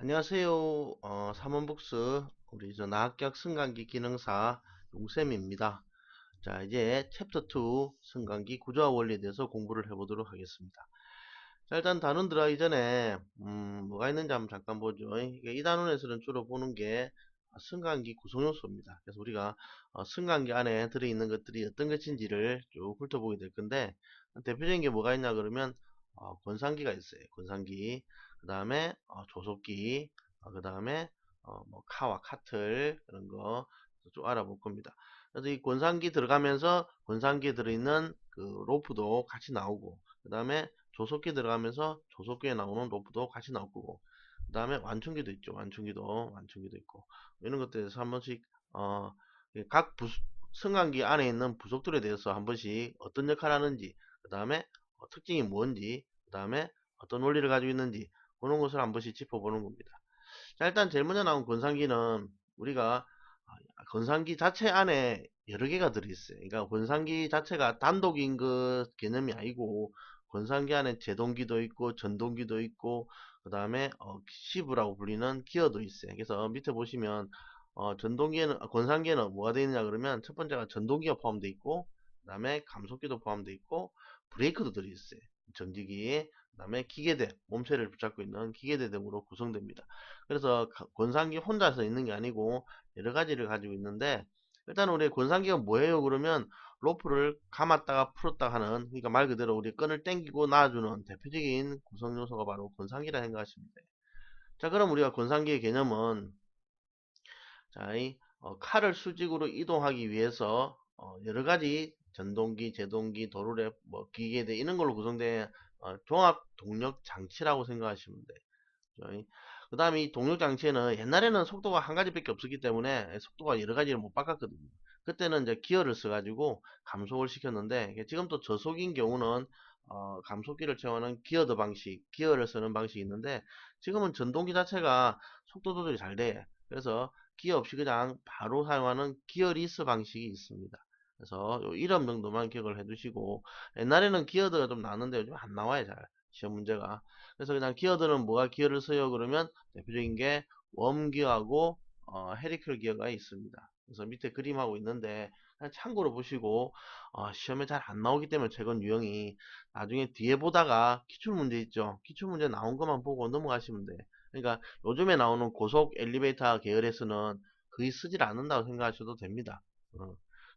안녕하세요. 사문북스 우리 나합격 승강기 기능사 용쌤입니다. 자, 이제 챕터 2 승강기 구조화 원리에 대해서 공부를 해보도록 하겠습니다. 자, 일단 단원 들어가기 전에 뭐가 있는지 한번 잠깐 보죠. 이게 이 단원에서는 주로 보는 게 승강기 구성 요소입니다. 그래서 우리가 승강기 안에 들어있는 것들이 어떤 것인지를 쭉 훑어보게 될 건데, 대표적인 게 뭐가 있냐 그러면 권상기가 있어요. 권상기, 그 다음에 조속기, 그 다음에 뭐 카와 카틀 그런 거 쭉 알아볼 겁니다. 그래서 이 권상기 들어가면서 권상기에 들어있는 그 로프도 같이 나오고, 그 다음에 조속기 들어가면서 조속기에 나오는 로프도 같이 나올 거고, 그 다음에 완충기도 있죠. 완충기도 있고, 이런 것들에 대해서 한 번씩 각 승강기 안에 있는 부속들에 대해서 한 번씩 어떤 역할을 하는지, 그 다음에 특징이 뭔지, 그 다음에 어떤 원리를 가지고 있는지, 그런 것을 한 번씩 짚어보는 겁니다. 자, 일단 제일 먼저 나온 권상기는 우리가 권상기 자체 안에 여러 개가 들어있어요. 그러니까 권상기 자체가 단독인 그 개념이 아니고, 권상기 안에 제동기도 있고 전동기도 있고, 그 다음에 시브라고 불리는 기어도 있어요. 그래서 밑에 보시면 전동기에는 권상기에는 뭐가 되어 있느냐 그러면, 첫 번째가 전동기가 포함되어 있고, 그 다음에 감속기도 포함되어 있고, 브레이크도 들어있어요. 정지기, 그 다음에 기계대, 몸체를 붙잡고 있는 기계대 등으로 구성됩니다. 그래서 권상기 혼자서 있는 게 아니고 여러 가지를 가지고 있는데, 일단 우리 권상기가 뭐예요 그러면, 로프를 감았다가 풀었다가 하는, 그러니까 말 그대로 우리 끈을 당기고 놔주는 대표적인 구성 요소가 바로 권상기라 생각하시면 돼요. 자, 그럼 우리가 권상기의 개념은, 자, 이 칼을 수직으로 이동하기 위해서 여러 가지 전동기, 제동기, 도르래, 뭐 기계대 이런 걸로 구성된 종합 동력 장치라고 생각하시면 돼요. 그 다음에 이 동력 장치에는, 옛날에는 속도가 한 가지밖에 없었기 때문에 속도가 여러 가지를 못 바꿨거든요. 그때는 이제 기어를 써가지고 감속을 시켰는데, 지금 또 저속인 경우는 감속기를 채우는 기어드 방식, 기어를 쓰는 방식이 있는데, 지금은 전동기 자체가 속도 조절이 잘 돼. 그래서 기어 없이 그냥 바로 사용하는 기어리스 방식이 있습니다. 그래서 요 이름 정도만 기억을 해두시고, 옛날에는 기어드가 좀 나왔는데 요즘 안 나와요, 잘 시험 문제가. 그래서 그냥 기어들은 뭐가 기어를 써요 그러면, 대표적인 게 웜기어하고 헤리클 기어가 있습니다. 그래서 밑에 그림하고 있는데 그냥 참고로 보시고, 시험에 잘 안 나오기 때문에 최근 유형이, 나중에 뒤에 보다가 기출문제 있죠. 기출문제 나온 것만 보고 넘어가시면 돼. 그러니까 요즘에 나오는 고속 엘리베이터 계열에서는 거의 쓰질 않는다고 생각하셔도 됩니다.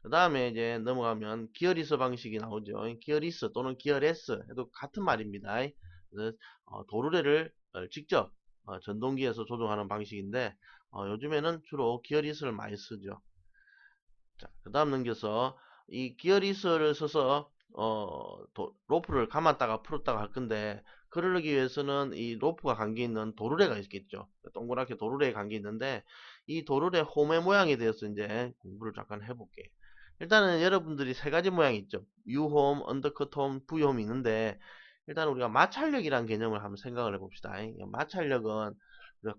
그 다음에 이제 넘어가면 기어리스 방식이 나오죠. 기어리스 또는 기어레스 해도 같은 말입니다. 그래서 도르래를 직접 전동기에서 조종하는 방식인데, 요즘에는 주로 기어리스를 많이 쓰죠. 자, 그 다음 넘겨서 이 기어리스를 써서 로프를 감았다가 풀었다가 할 건데, 그러기 위해서는 이 로프가 감겨 있는 도르래가 있겠죠. 동그랗게 도르래에 감겨 있는데, 이 도르래 홈의 모양에 대해서 이제 공부를 잠깐 해볼게요. 일단은 여러분들이 세 가지 모양이 있죠. U홈, 언더컷홈, V홈이 있는데, 일단 우리가 마찰력이라는 개념을 한번 생각을 해봅시다. 마찰력은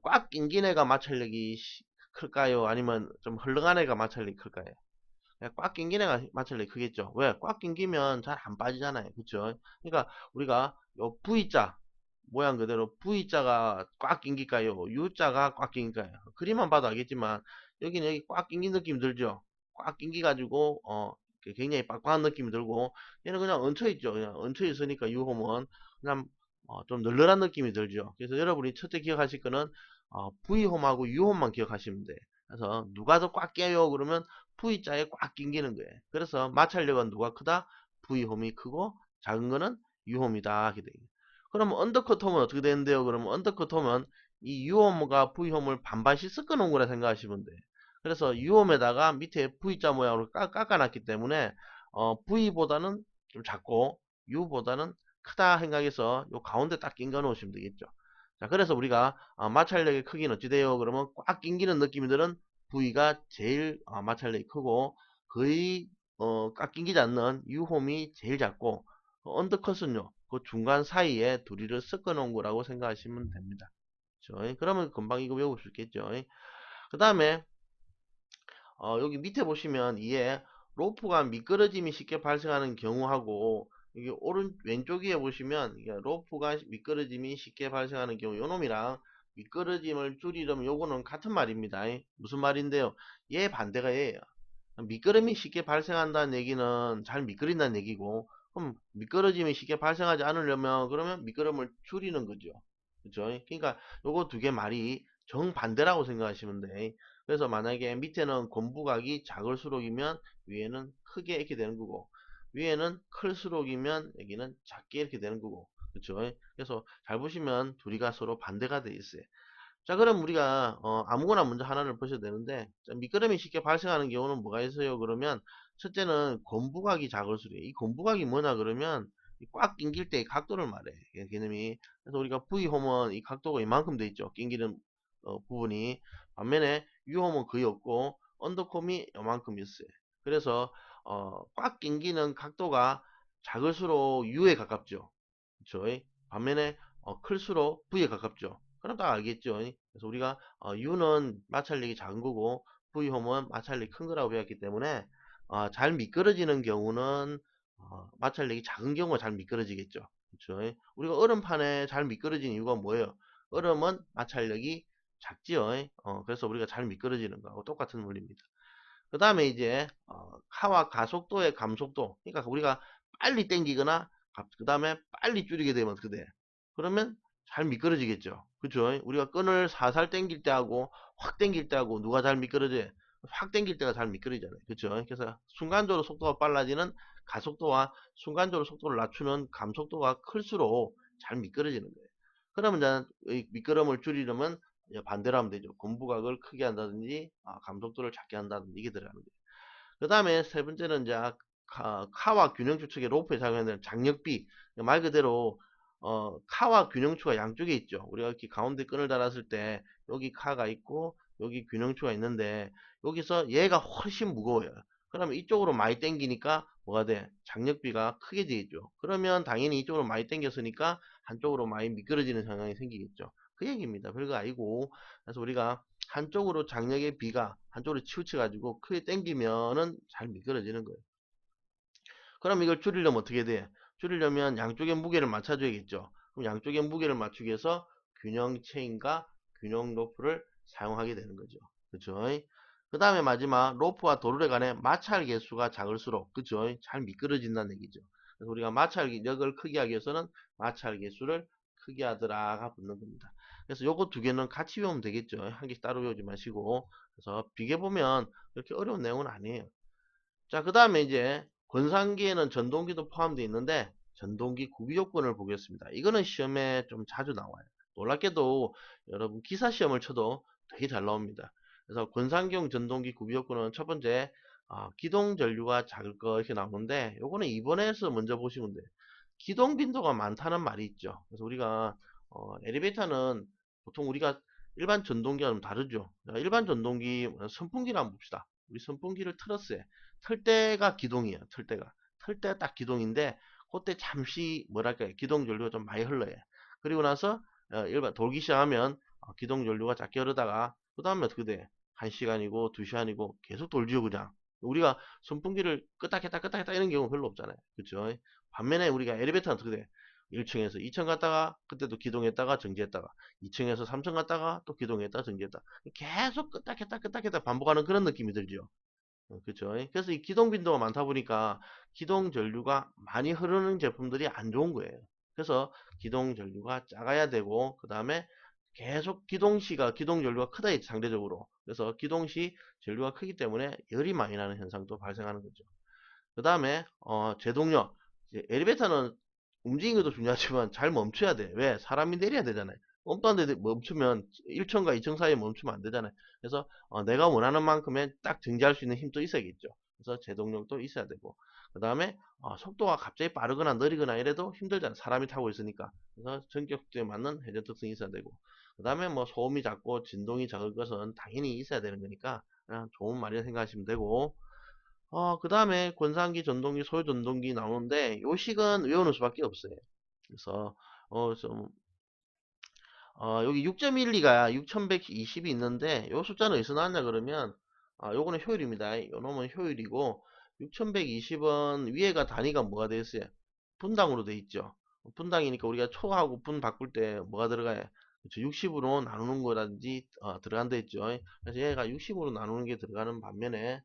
꽉 낑긴 애가 마찰력이 클까요? 아니면 좀 헐렁한 애가 마찰력이 클까요? 꽉 낑긴 애가 마찰력이 크겠죠. 왜? 꽉 낑기면 잘 안 빠지잖아요. 그쵸? 그러니까 우리가 요 V자 모양 그대로 V자가 꽉 낑길까요? U자가 꽉 낑길까요? 그림만 봐도 알겠지만, 여기 꽉 낑긴 느낌 들죠? 꽉 낑기가지고 굉장히 빡빡한 느낌이 들고, 얘는 그냥 얹혀있죠. 그냥 얹혀있으니까 U홈은 그냥 좀 널널한 느낌이 들죠. 그래서 여러분이 첫째 기억하실 거는 V홈하고 U홈만 기억하시면 돼요. 그래서 누가 더 꽉 껴요 그러면 V자에 꽉 낑기는 거예요. 그래서 마찰력은 누가 크다? V홈이 크고, 작은 거는 U홈이다 하게 돼요. 그럼 언더컷홈은 어떻게 되는데요? 그러면 언더컷홈은 이 U홈과 V홈을 반반씩 섞어 놓은 거라 생각하시면 돼요. 그래서 U홈에다가 밑에 V자 모양으로 깎아놨기 때문에 V보다는 좀 작고 U보다는 크다 생각해서 요 가운데 딱 낑겨 놓으시면 되겠죠. 자, 그래서 우리가 마찰력의 크기는 어찌 돼요? 그러면 꽉 낑기는 느낌이 드는 V가 제일 마찰력이 크고, 거의 꽉 낑기지 않는 U홈이 제일 작고, 언더컷은요 그 중간 사이에 둘이를 섞어 놓은 거라고 생각하시면 됩니다. 그렇죠? 그러면 금방 이거 외울 수 있겠죠. 그 다음에 여기 밑에 보시면 이에 로프가 미끄러짐이 쉽게 발생하는 경우하고, 이게 왼쪽 위에 보시면 이게 로프가 미끄러짐이 쉽게 발생하는 경우, 요 놈이랑 미끄러짐을 줄이려면 요거는 같은 말입니다. 무슨 말인데요? 얘 반대가 얘예요. 미끄럼이 쉽게 발생한다는 얘기는 잘 미끄린다는 얘기고, 그럼 미끄러짐이 쉽게 발생하지 않으려면 그러면 미끄럼을 줄이는 거죠. 그죠? 그러니까 요거 두 개 말이 정반대라고 생각하시면 돼. 그래서 만약에 밑에는 권부각이 작을수록이면 위에는 크게 이렇게 되는 거고, 위에는 클수록이면 여기는 작게 이렇게 되는 거고. 그죠? 그래서 잘 보시면 둘이가 서로 반대가 돼 있어요. 자, 그럼 우리가 아무거나 먼저 하나를 보셔도 되는데, 자, 미끄럼이 쉽게 발생하는 경우는 뭐가 있어요? 그러면 첫째는 권부각이 작을수록, 이 권부각이 뭐냐 그러면 꽉 낑길 때의 각도를 말해. 개념이. 그래서 우리가 V홈은 이 각도가 이만큼 돼 있죠. 낑기는 부분이. 반면에 U홈은 거의 없고 언더콤이 이만큼 있어요. 그래서 꽉 낑기는 각도가 작을수록 U에 가깝죠. 그쵸? 반면에 클수록 V에 가깝죠. 그럼 딱 알겠죠. 그래서 우리가 U는 마찰력이 작은 거고 V홈은 마찰력이 큰 거라고 배웠기 때문에 잘 미끄러지는 경우는 마찰력이 작은 경우가 잘 미끄러지겠죠. 그렇죠? 우리가 얼음판에 잘 미끄러지는 이유가 뭐예요? 얼음은 마찰력이 작지요. 그래서 우리가 잘 미끄러지는 거하고 똑같은 원리입니다. 그 다음에 이제 카와 가속도의 감속도, 그러니까 우리가 빨리 당기거나 그 다음에 빨리 줄이게 되면 어떻게 돼? 그러면 잘 미끄러지겠죠. 그쵸? 우리가 끈을 살살 당길 때하고 확 당길 때하고 누가 잘 미끄러져요? 확 당길 때가 잘 미끄러지잖아요. 그쵸? 그래서 순간적으로 속도가 빨라지는 가속도와 순간적으로 속도를 낮추는 감속도가 클수록 잘 미끄러지는 거예요. 그러면 이제 이 미끄럼을 줄이려면 반대로 하면 되죠. 공부각을 크게 한다든지 감속도를 작게 한다든지 이게 들어가는 거예요. 그 다음에 세 번째는 이제 카와 균형추 측에 로프에 작용하는 장력비. 말 그대로 카와 균형추가 양쪽에 있죠. 우리가 이렇게 가운데 끈을 달았을 때 여기 카가 있고 여기 균형추가 있는데 여기서 얘가 훨씬 무거워요. 그러면 이쪽으로 많이 당기니까 뭐가 돼? 장력비가 크게 되겠죠. 그러면 당연히 이쪽으로 많이 당겼으니까 한쪽으로 많이 미끄러지는 상황이 생기겠죠. 그 얘기입니다. 별거 아니고. 그래서 우리가 한쪽으로 장력의 비가 한쪽으로 치우쳐 가지고 크게 당기면은 잘 미끄러지는 거예요. 그럼 이걸 줄이려면 어떻게 돼? 줄이려면 양쪽의 무게를 맞춰줘야겠죠. 그럼 양쪽의 무게를 맞추기 위해서 균형 체인과 균형 로프를 사용하게 되는 거죠. 그죠? 그 다음에 마지막 로프와 도르래 간의 마찰 개수가 작을수록 그죠? 잘 미끄러진다는 얘기죠. 그래서 우리가 마찰력을 크게 하기 위해서는 마찰 개수를 크게 하더라가 붙는 겁니다. 그래서 요거 두 개는 같이 외우면 되겠죠. 한 개씩 따로 외우지 마시고. 그래서 비교 보면 그렇게 어려운 내용은 아니에요. 자, 그 다음에 이제 권상기에는 전동기도 포함되어 있는데 전동기 구비 요건을 보겠습니다. 이거는 시험에 좀 자주 나와요. 놀랍게도 여러분 기사 시험을 쳐도 되게 잘 나옵니다. 그래서 권상기용 전동기 구비 요건은 첫 번째 기동 전류가 작을 거 이렇게 나오는데 요거는 2번에서 먼저 보시면 돼요. 기동 빈도가 많다는 말이 있죠. 그래서 우리가 엘리베이터는 보통 우리가 일반 전동기와는 다르죠. 일반 전동기 선풍기를 한번 봅시다. 우리 선풍기를 틀었어요. 틀 때가 기동이에요. 틀 때가. 틀 때가 딱 기동인데 그때 잠시 뭐랄까요. 기동 전류가 좀 많이 흘러요. 그리고 나서 일반 돌기 시작하면 기동 전류가 작게 흐르다가 그 다음에 어떻게 돼? 1시간이고 2시간이고 계속 돌지요 그냥. 우리가 선풍기를 끄덕했다 이런 경우 별로 없잖아요. 그렇죠? 반면에 우리가 엘리베이터는 어떻게 돼? 1층에서 2층 갔다가 그때도 기동했다가 정지했다가 2층에서 3층 갔다가 또 기동했다가 정지했다. 계속 끄덕했다 반복하는 그런 느낌이 들죠. 그렇죠. 그래서 이 기동 빈도가 많다 보니까 기동 전류가 많이 흐르는 제품들이 안 좋은 거예요. 그래서 기동 전류가 작아야 되고 그 다음에 계속 기동 전류가 크다 상대적으로. 그래서 기동 시 전류가 크기 때문에 열이 많이 나는 현상도 발생하는 거죠. 그 다음에 제동력. 이제 엘리베이터는 움직이는 것도 중요하지만 잘 멈춰야 돼. 왜? 사람이 내려야 되잖아요. 멈도 안 되는데 멈추면 1층과 2층 사이에 멈추면 안 되잖아요. 그래서 내가 원하는 만큼의 딱 정지할 수 있는 힘도 있어야겠죠. 그래서 제동력도 있어야 되고 그 다음에 속도가 갑자기 빠르거나 느리거나 이래도 힘들잖아요. 사람이 타고 있으니까. 그래서 전격 속도에 맞는 회전 특성이 있어야 되고 그 다음에 뭐 소음이 작고 진동이 작을 것은 당연히 있어야 되는 거니까 그냥 좋은 말이라 생각하시면 되고 그 다음에 권상기, 전동기, 소유전동기 나오는데 요식은 외우는 수밖에 없어요. 그래서 좀 여기 6.12가 6120이 있는데 요 숫자는 어디서 나왔냐 그러면 요거는 효율입니다. 요 놈은 효율이고 6120은 위에가 단위가 뭐가 되어 있어요? 분당으로 되어 있죠. 분당이니까 우리가 초하고 분 바꿀 때 뭐가 들어가요? 그렇죠. 60으로 나누는 거라든지 들어간다 했죠. 그래서 얘가 60으로 나누는 게 들어가는 반면에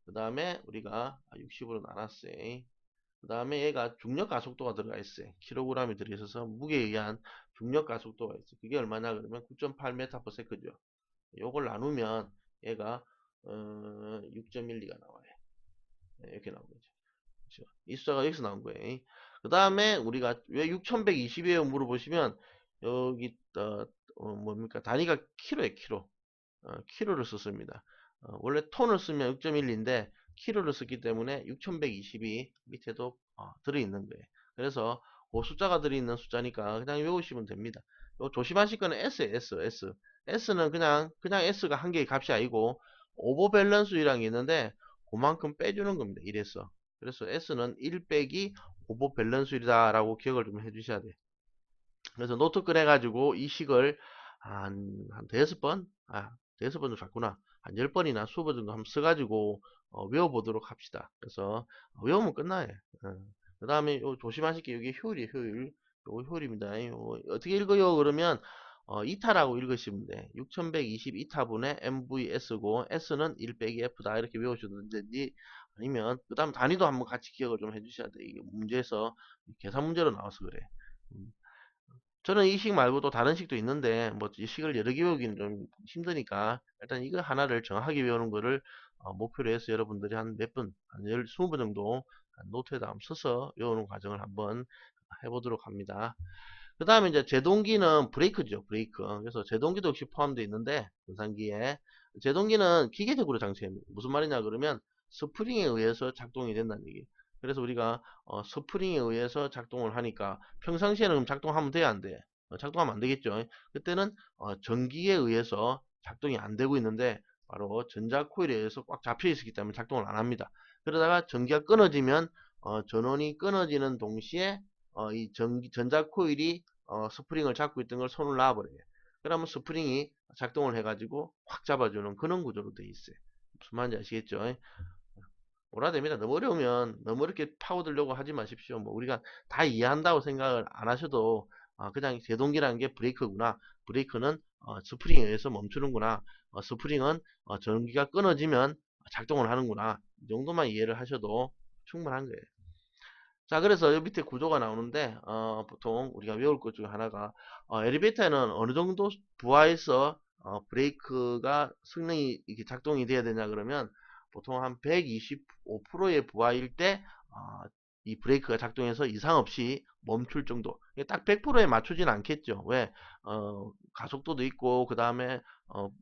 그 다음에 우리가 60으로 나눴어요. 그 다음에 얘가 중력 가속도가 들어가 있어요. 킬로그램이 들어있어서 무게에 의한 중력 가속도가 있어요. 그게 얼마냐 그러면 9.8m/s죠. 요걸 나누면 얘가 6.12가 나와요. 이렇게 나온 거죠. 그렇죠? 이 숫자가 여기서 나온 거예요. 그 다음에 우리가 왜 6120이에요 물어보시면 여기 뭡니까 단위가 킬로예요. 킬로. 킬로를 썼습니다. 원래 톤을 쓰면 6.12인데 킬로를 썼기 때문에 6120이 밑에도 들어있는 거예요. 그래서 그 숫자가 들어있는 숫자니까 그냥 외우시면 됩니다. 조심하실 거는 S예요. S. S는 그냥 S가 한 개의 값이 아니고 오버 밸런스율이라는 게 있는데 그만큼 빼주는 겁니다. 이래서. 그래서 S는 1 빼기 오버 밸런스율이다 라고 기억을 좀 해주셔야 돼요. 그래서 노트 꺼내가지고 이 식을 한 대여섯 번? 대여섯 번도 작구나. 한 10번이나 20번 정도 한번 써가지고 외워보도록 합시다. 그래서 외우면 끝나요. 그 다음에 조심하실 게 이게 효율이에요. 효율. 요거 효율입니다. 어떻게 읽어요? 그러면 2타라고 읽으시면 돼. 6120 2타분의 MVS고 S는 1 빼기 F다. 이렇게 외우셔도 되지. 아니면 그 다음 단위도 한번 같이 기억을 좀 해주셔야 돼. 이게 문제에서 계산 문제로 나와서 그래. 음. 저는 이 식 말고도 다른 식도 있는데 뭐 이 식을 여러 개 외우기는 좀 힘드니까 일단 이거 하나를 정확하게 외우는 거를 목표로 해서 여러분들이 한 몇 분, 한 20번 정도 노트에다 한번 써서 외우는 과정을 한번 해보도록 합니다. 그 다음에 이제 제동기는 브레이크죠, 브레이크. 그래서 제동기도 역시 포함되어 있는데 분산기에 제동기는 기계적으로 장치합니다. 무슨 말이냐 그러면 스프링에 의해서 작동이 된다는 얘기. 그래서 우리가 스프링에 의해서 작동을 하니까 평상시에는 그럼 작동하면 돼야 안 돼? 작동하면 안 되겠죠. 그때는 전기에 의해서 작동이 안 되고 있는데 바로 전자 코일에 의해서 꽉 잡혀 있기 때문에 작동을 안 합니다. 그러다가 전기가 끊어지면 전원이 끊어지는 동시에 이 전자 코일이 스프링을 잡고 있던 걸 손을 놔버려요. 그러면 스프링이 작동을 해가지고 확 잡아주는 그런 구조로 되어 있어요. 무슨 말인지 아시겠죠? 몰라됩니다. 너무 어려우면 너무 이렇게 파고들려고 하지 마십시오. 뭐 우리가 다 이해한다고 생각을 안 하셔도 그냥 제동기라는 게 브레이크구나. 브레이크는 스프링에 의해서 멈추는구나. 스프링은 전기가 끊어지면 작동을 하는구나. 이 정도만 이해를 하셔도 충분한 거예요. 자, 그래서 여기 밑에 구조가 나오는데, 보통 우리가 외울 것 중에 하나가, 엘리베이터는 어느 정도 부하에서, 브레이크가 성능이 이렇게 작동이 돼야 되냐 그러면, 보통 한 125%의 부하일 때, 이 브레이크가 작동해서 이상 없이 멈출 정도. 이게 딱 100%에 맞추진 않겠죠. 왜? 가속도도 있고, 그 다음에,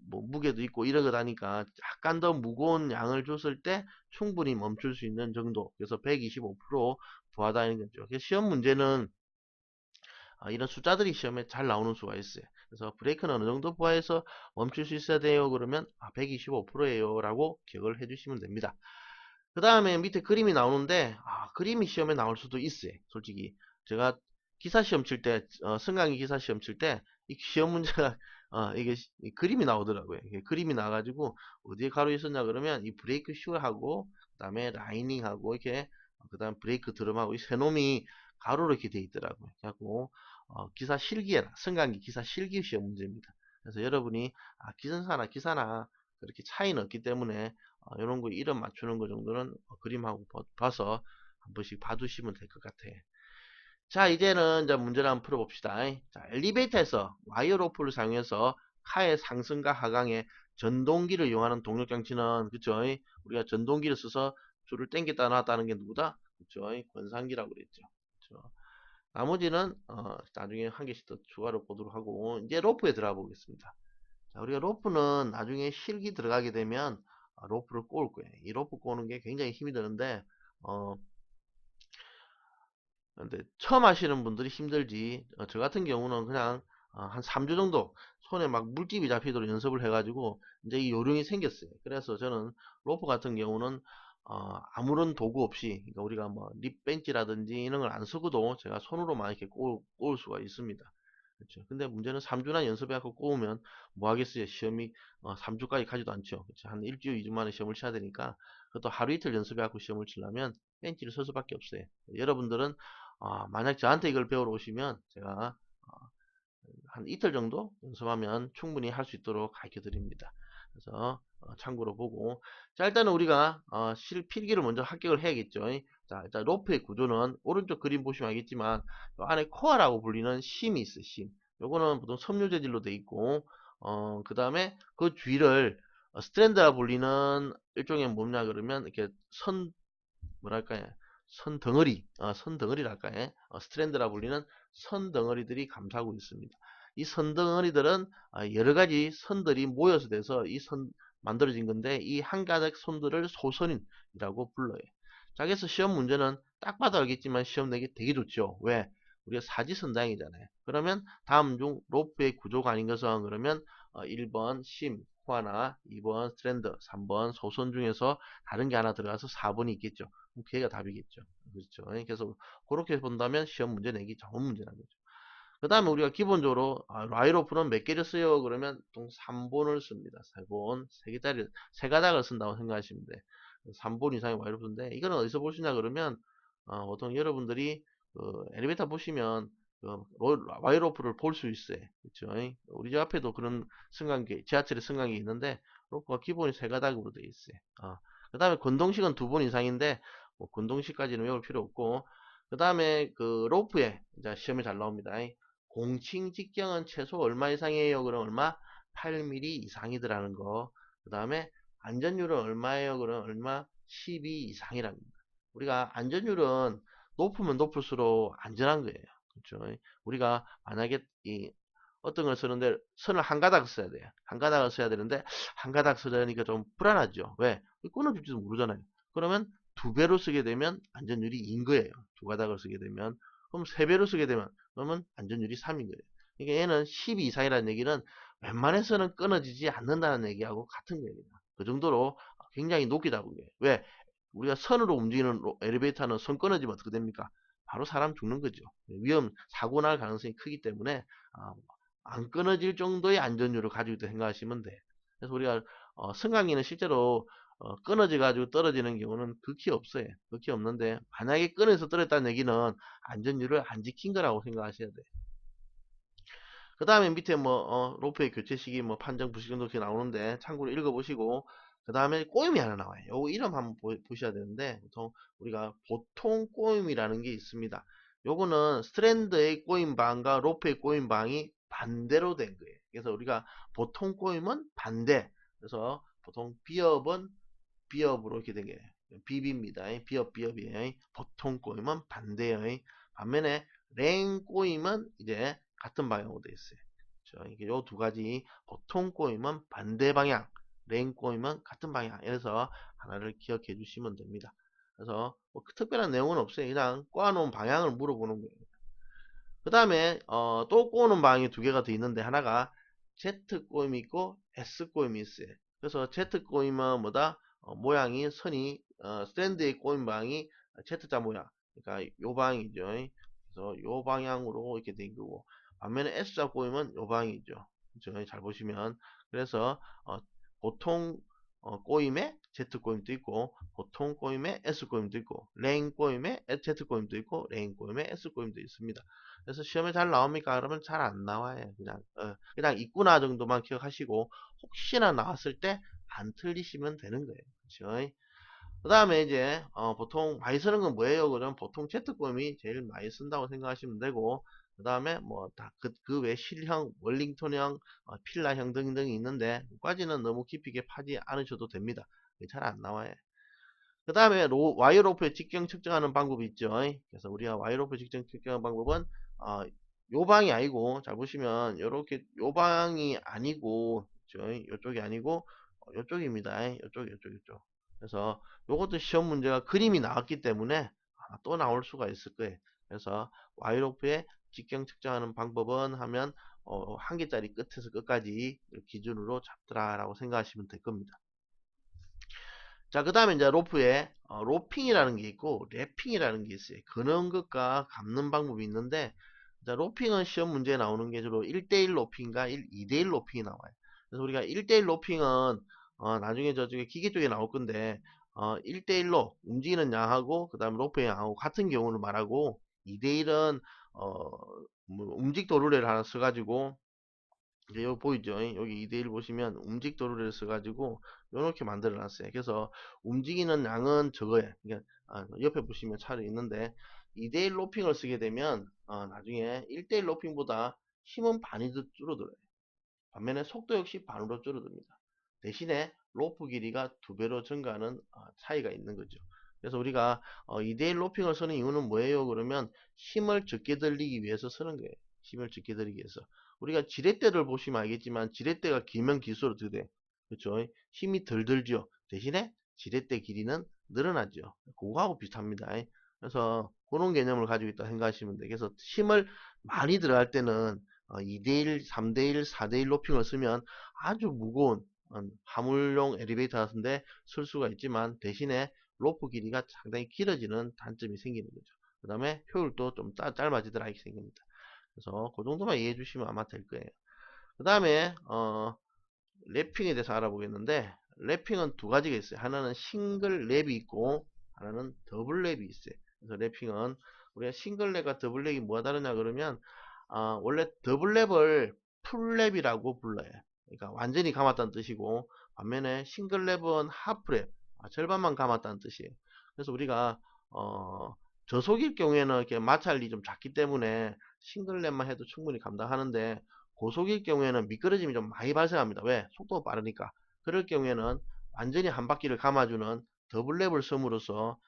뭐 무게도 있고 이러다니까 약간 더 무거운 양을 줬을 때 충분히 멈출 수 있는 정도. 그래서 125% 부하다는 거죠. 시험 문제는 이런 숫자들이 시험에 잘 나오는 수가 있어요. 그래서 브레이크는 어느 정도 부하해서 멈출 수 있어야 돼요. 그러면 125%예요 라고 기억을 해주시면 됩니다. 그 다음에 밑에 그림이 나오는데 그림이 시험에 나올 수도 있어요. 솔직히 제가 기사 시험 칠 때 승강기 기사 시험 칠 때 이 시험 문제가 이게 그림이 나오더라고요. 이게 그림이 나와가지고 어디에 가로 있었냐 그러면 이 브레이크 슈하고 그 다음에 라이닝하고 이렇게 그 다음 브레이크 드럼하고 이 세 놈이 가로로 이렇게 돼 있더라고요. 그래갖고 기사 실기에나 승강기 기사 실기 시험 문제입니다. 그래서 여러분이 기선사나 기사나 그렇게 차이는 없기 때문에 이런 거 이름 맞추는 거 정도는 그림하고 봐서 한 번씩 봐두시면 될 것 같아요. 자, 이제는 이제 문제를 한번 풀어봅시다. 자, 엘리베이터에서 와이어 로프를 사용해서 카의 상승과 하강에 전동기를 이용하는 동력 장치는 그쵸? 우리가 전동기를 써서 줄을 당겼다 놨다는 게 누구다? 그쵸? 권상기라고 그랬죠. 그쵸? 나머지는 나중에 한 개씩 더 추가로 보도록 하고 이제 로프에 들어가 보겠습니다. 자, 우리가 로프는 나중에 실기 들어가게 되면 로프를 꼬을 거예요. 이 로프 꼬는 게 굉장히 힘이 드는데 근데 처음 하시는 분들이 힘들지 저 같은 경우는 그냥 한 3주 정도 손에 막 물집이 잡히도록 연습을 해가지고 이제 이 요령이 생겼어요. 그래서 저는 로프 같은 경우는 아무런 도구 없이 그러니까 우리가 뭐 립벤치라든지 이런 걸 안 쓰고도 제가 손으로만 이렇게 꼬을 수가 있습니다. 그렇죠. 근데 문제는 3주나 연습해갖고 꼬우면 뭐 하겠어요. 시험이 3주까지 가지도 않죠. 그렇죠. 한 일주일, 2주 만에 시험을 쳐야 되니까 그것도 하루 이틀 연습해갖고 시험을 치려면 벤치를 쓸 수밖에 없어요. 여러분들은 만약 저한테 이걸 배우러 오시면 제가 한 이틀 정도 연습하면 충분히 할 수 있도록 가르쳐 드립니다. 그래서 참고로 보고, 자, 일단은 우리가 필기를 먼저 합격을 해야겠죠. 자, 일단 로프의 구조는 오른쪽 그림 보시면 알겠지만 요 안에 코어라고 불리는 심이 있어요. 심. 요거는 보통 섬유 재질로 돼 있고, 그 다음에 그 주위를 스트랜드라 불리는 일종의 뭐냐 그러면 이렇게 뭐랄까요, 선 덩어리랄까요, 스트랜드라 불리는 선 덩어리들이 감싸고 있습니다. 이 선 덩어리들은 여러 가지 선들이 모여서 돼서 이 선 만들어진 건데, 이 한 가닥 선들을 소선이라고 불러요. 자, 그래서 시험 문제는 딱 봐도 알겠지만 시험 내기 되게 좋죠. 왜? 우리가 사지선다형이잖아요. 그러면 다음 중 로프의 구조가 아닌 것은, 그러면 1번 심, 코아나, 2번 스트랜드, 3번 소선 중에서 다른 게 하나 들어가서 4번이 있겠죠. 그럼 그게가 답이겠죠. 그렇죠. 그래서 그렇게 본다면 시험 문제 내기 좋은 문제라는 거죠. 그 다음에 우리가 기본적으로 라이로프는 몇 개를 써요? 그러면 보통 3본을 씁니다. 3본, 3개짜리, 3가닥을 쓴다고 생각하시면 돼. 3본 이상의 와이로프인데, 이거는 어디서 볼 수 있냐 그러면 보통 여러분들이 엘리베이터 보시면 와이로프를 볼 수 있어요. 그렇죠? 우리 집 앞에도 그런 승강기, 지하철에 승강기 있는데 로프가 기본이 3가닥으로 되어 있어요. 그 다음에 건동식은 2본 이상인데 뭐 건동식까지는 외울 필요 없고, 그 다음에 그 로프에 이제 시험에 잘 나옵니다. 공칭 직경은 최소 얼마 이상이에요? 그럼 얼마? 8mm 이상이더라는 거. 그 다음에 안전율은 얼마예요? 그럼 얼마? 12 이상이랍니다. 우리가 안전율은 높으면 높을수록 안전한 거예요. 그렇죠? 우리가 만약에 어떤 걸 쓰는데 선을 한 가닥 써야 돼요. 한 가닥을 써야 되는데 한 가닥 쓰려니까 좀 불안하죠. 왜? 끊어질지도 모르잖아요. 그러면 2배로 쓰게 되면 안전율이 2인 거예요. 2가닥을 쓰게 되면. 그럼 3배로 쓰게 되면 그러면 안전율이 3인 거예요. 그러니까 얘는 12 이상이라는 얘기는 웬만해서는 끊어지지 않는다는 얘기하고 같은 거예요. 그 정도로 굉장히 높게 잡은 거예요. 왜? 우리가 선으로 움직이는 엘리베이터는 선 끊어지면 어떻게 됩니까? 바로 사람 죽는 거죠. 사고 날 가능성이 크기 때문에 아, 안 끊어질 정도의 안전율을 가지고 있다 생각하시면 돼. 그래서 우리가 승강기는 실제로 끊어져 가지고 떨어지는 경우는 극히 없어요. 극히 없는데, 만약에 끊어서 떨어졌다는 얘기는 안전율을 안 지킨 거라고 생각하셔야 돼. 그 다음에 밑에 로프의 교체 시기 판정 불식정 이렇게 나오는데 참고로 읽어보시고, 그 다음에 꼬임이 하나 나와요. 요거 이름 한번 보셔야 되는데, 보통 우리가 보통 꼬임이라는 게 있습니다. 요거는 스트랜드의 꼬임방과 로프의 꼬임방이 반대로 된 거예요. 그래서 우리가 보통 꼬임은 반대. 그래서 보통 비업은 비업으로 이렇게 된 게 비비입니다. 비업이에요. 보통 꼬임은 반대예요. 반면에 랭 꼬임은 이제 같은 방향으로 되어 있어요. 이게 요 두 가지, 보통 꼬임은 반대 방향, 랭 꼬임은 같은 방향. 이래서 하나를 기억해 주시면 됩니다. 그래서 뭐 특별한 내용은 없어요. 그냥 꼬아놓은 방향을 물어보는 거예요. 그 다음에 또 꼬는 방향이 2개가 더 있는데, 하나가 Z 꼬임이 있고 S 꼬임이 있어요. 그래서 Z 꼬임은 뭐다? 모양이 선이 스탠드의 꼬임 방향이 Z자 모양. 그러니까 요 방향이죠. 그래서 요 방향으로 이렇게 된 거고, 반면에 S자 꼬임은 요 방향이죠. 그렇죠? 잘 보시면. 그래서 보통 꼬임에 Z 꼬임도 있고, 보통 꼬임에 S 꼬임도 있고, 랭 꼬임에 Z 꼬임도 있고, 랭 꼬임에 S 꼬임도 있습니다. 그래서 시험에 잘 나옵니까? 그러면 잘 안 나와요. 그냥 있구나 정도만 기억하시고, 혹시나 나왔을 때 안 틀리시면 되는 거예요. 그렇죠? 그 다음에 이제 보통 많이 쓰는 건 뭐예요? 그럼 보통 Z꼼이 제일 많이 쓴다고 생각하시면 되고, 그 다음에 그 외 실형, 월링턴형, 필라형 등등이 있는데, 그까지는 너무 깊이 있게 파지 않으셔도 됩니다. 잘 안 나와요. 그 다음에 와이로프의 직경 측정하는 방법이 있죠. 그래서 우리가 와이로프 직경 측정하는 방법은 요 방이 아니고, 잘 보시면 요렇게 요 방이 아니고, 요쪽이 아니고 요쪽입니다. 요쪽. 그래서 요것도 시험 문제가 그림이 나왔기 때문에 또 나올 수가 있을 거예요. 그래서 와이로프의 직경 측정하는 방법은 하면 한 개짜리 끝에서 끝까지 기준으로 잡더라라고 생각하시면 될 겁니다. 자, 그 다음에 이제 로프에 로핑이라는 게 있고 랩핑이라는 게 있어요. 그는 것과 감는 방법이 있는데, 자, 로핑은 시험 문제에 나오는 게 주로 1대1 로핑과 2대1 로핑이 나와요. 그래서 우리가 1대1 로핑은 나중에 저쪽에 기계 쪽에 나올 건데 1대1로 움직이는 양하고 그 다음에 로프의 양하고 같은 경우를 말하고, 2대1은 뭐 움직 도르래를 하나 써가지고 이제 여기 보이죠? 여기 2대1 보시면 움직 도르래를 써가지고 이렇게 만들어 놨어요. 그래서 움직이는 양은 적어요. 그러니까 옆에 보시면 차례 있는데 2대1 로핑을 쓰게 되면 나중에 1대1 로핑보다 힘은 반이 더 줄어들어요. 반면에 속도 역시 반으로 줄어듭니다. 대신에 로프 길이가 2배로 증가하는 차이가 있는 거죠. 그래서 우리가 2대1 로핑을 쓰는 이유는 뭐예요? 그러면 힘을 적게 들리기 위해서 쓰는 거예요. 힘을 적게 들리기 위해서. 우리가 지렛대를 보시면 알겠지만 지렛대가 길면 길수록 어떻게 돼? 그렇죠? 힘이 덜 들죠. 대신에 지렛대 길이는 늘어나죠. 그거하고 비슷합니다. 그래서 그런 개념을 가지고 있다 생각하시면 돼요. 그래서 힘을 많이 들어갈 때는 2대1, 3대1, 4대1 로핑을 쓰면 아주 무거운 화물용 엘리베이터 같은데 쓸 수가 있지만 대신에 로프 길이가 상당히 길어지는 단점이 생기는 거죠. 그 다음에 효율도 좀 짧아지더라 이렇게 생깁니다. 그래서 그 정도만 이해해 주시면 아마 될 거예요. 그 다음에 랩핑에 대해서 알아보겠는데 랩핑은 두 가지가 있어요. 하나는 싱글 랩이 있고 하나는 더블 랩이 있어요. 그래서 랩핑은 우리가 싱글 랩과 더블 랩이 뭐가 다르냐 그러면 원래 더블 랩을 풀 랩이라고 불러요. 그러니까 완전히 감았다는 뜻이고 반면에 싱글 랩은 하프 랩, 절반만 감았다는 뜻이에요. 그래서 우리가 저속일 경우에는 이렇게 마찰이 좀 작기 때문에 싱글 랩만 해도 충분히 감당하는데 고속일 경우에는 미끄러짐이 좀 많이 발생합니다. 왜? 속도가 빠르니까. 그럴 경우에는 완전히 한 바퀴를 감아주는 더블 랩을 씀으로써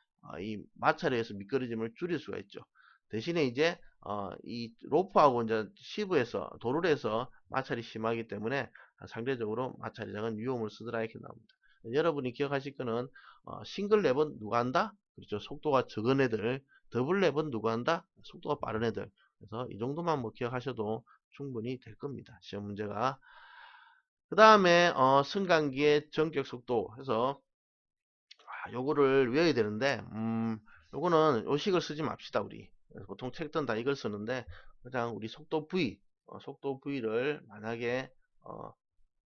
이 마찰에 의해서 미끄러짐을 줄일 수가 있죠. 대신에 이제 이 로프하고 이제 시브에서 도로에서 마찰이 심하기 때문에 상대적으로 마찰이 작은 유홈을 쓰더라 이렇게 나옵니다. 여러분이 기억하실 거는 싱글 랩은 누가 한다? 그렇죠. 속도가 적은 애들. 더블 랩은 누가 한다? 속도가 빠른 애들. 그래서 이 정도만 뭐 기억하셔도 충분히 될 겁니다. 시험 문제가. 그 다음에 승강기의 전격 속도 해서 요거를 외워야 되는데 요거는 요식을 쓰지 맙시다 우리. 보통 책들은 다 이걸 쓰는데 그냥 우리 속도 V 속도 V를 만약에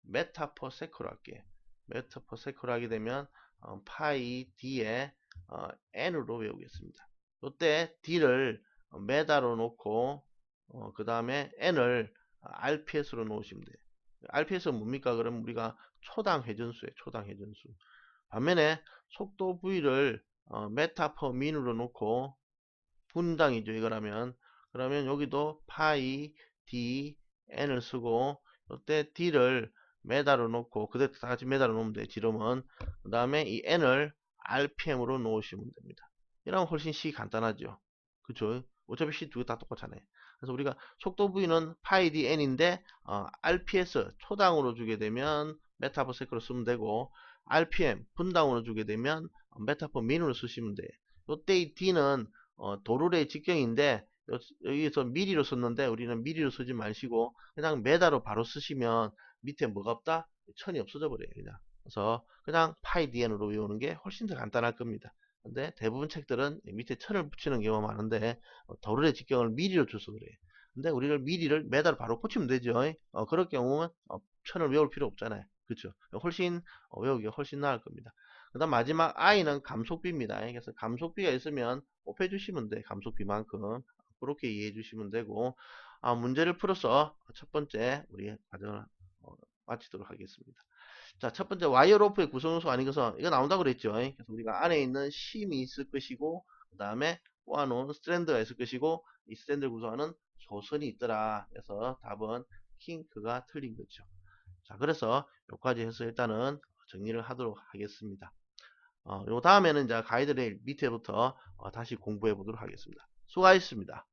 메타 퍼 세크로 할게. 메타 퍼 세크로 하게 되면 파이 D에 N으로 외우겠습니다. 이때 D를 메다로 놓고 그 다음에 N을 RPS로 놓으시면 돼요. RPS는 뭡니까? 그럼 우리가 초당 회전수에 초당 회전수. 반면에 속도 V를 메타 퍼 민으로 놓고 분당이죠. 이거라면 그러면 여기도 파이 D N을 쓰고 이때 D를 메다로 놓고 그대로 다 같이 메다로 놓으면 돼요. 지름은. 그 다음에 이 N을 RPM으로 놓으시면 됩니다. 이러면 훨씬 C 간단하죠. 그쵸? 어차피 C 두 개 다 똑같잖아요. 그래서 우리가 속도 V는 파이 D N인데 RPS 초당으로 주게 되면 메타 퍼 세크로 쓰면 되고 RPM 분당으로 주게 되면 메타 퍼 민으로 쓰시면 돼요. 이때 이 D는 도르래의 직경인데 여기서 미리로 썼는데 우리는 미리로 쓰지 마시고 그냥 메다로 바로 쓰시면 밑에 뭐가 없다? 천이 없어져 버려요. 그냥. 그래서 그냥 파이 dn으로 외우는 게 훨씬 더 간단할 겁니다. 근데 대부분 책들은 밑에 천을 붙이는 경우가 많은데 도르래 직경을 미리로 줘서 그래요. 근데 우리를 미리를 메다로 바로 꽂히면 되죠. 그럴 경우는 천을 외울 필요 없잖아요. 그렇죠? 훨씬 외우기가 훨씬 나을 겁니다. 그 다음 마지막 I는 감속비입니다. 그래서 감속비가 있으면 곱해 주시면 돼. 감속비만큼. 그렇게 이해해 주시면 되고, 문제를 풀어서 첫 번째 우리 과정을 마치도록 하겠습니다. 자, 첫 번째 와이어 로프의 구성 요소가 아닌 것은 이거 나온다고 그랬죠. 그래서 우리가 안에 있는 심이 있을 것이고, 그 다음에 꼬아놓은 스트랜드가 있을 것이고, 이 스트랜드를 구성하는 조선이 있더라. 그래서 답은 킹크가 틀린 거죠. 자, 그래서 여기까지 해서 일단은 정리를 하도록 하겠습니다. 요 다음에는 이제 가이드레일 밑에부터 다시 공부해 보도록 하겠습니다. 수고하셨습니다.